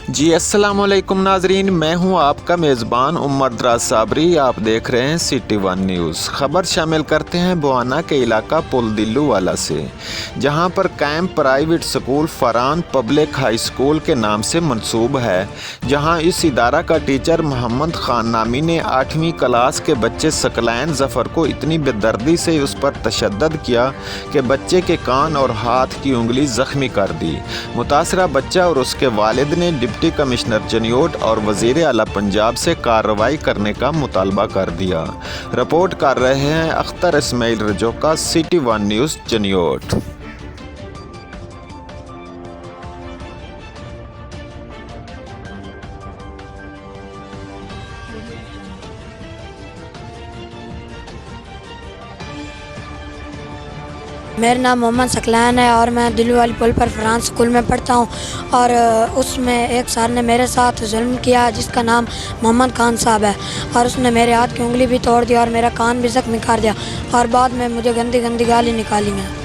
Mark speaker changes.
Speaker 1: جی السلام علیکم ناظرین، میں ہوں آپ کا میزبان عمر دراز صابری۔ آپ دیکھ رہے ہیں سٹی ون نیوز۔ خبر شامل کرتے ہیں بوانا کے علاقہ پل دلو والا سے، جہاں پر قائم private school Farhan public high school کے نام سے منسوب ہے، جہاں اس ادارہ کا ٹیچر محمد خان نامی نے 8ویں کلاس کے بچے ثقلین ظفر کو اتنی بے دردی سے اس پر تشدد کیا کہ بچے کے کان اور ہاتھ کی انگلی زخمی کر دی۔ متاثرہ بچہ اور اس کے والد نے ڈپٹی کمشنر چنیوٹ اور وزیر اعلیٰ پنجاب سے کارروائی کرنے کا مطالبہ کر دیا۔ رپورٹ کر رہے ہیں اختر اسماعیل رجوکا، سٹی ون نیوز چنیوٹ۔
Speaker 2: میرا نام محمد ثقلین ہے اور میں دلو والی پل پر فرحان سکول میں پڑھتا ہوں، اور اس میں ایک سر نے میرے ساتھ ظلم کیا جس کا نام محمد خان صاحب ہے، اور اس نے میرے ہاتھ کی انگلی بھی توڑ دی اور میرا کان بھی زخمی کر دیا، اور بعد میں مجھے گندی گالی نکالی ہیں۔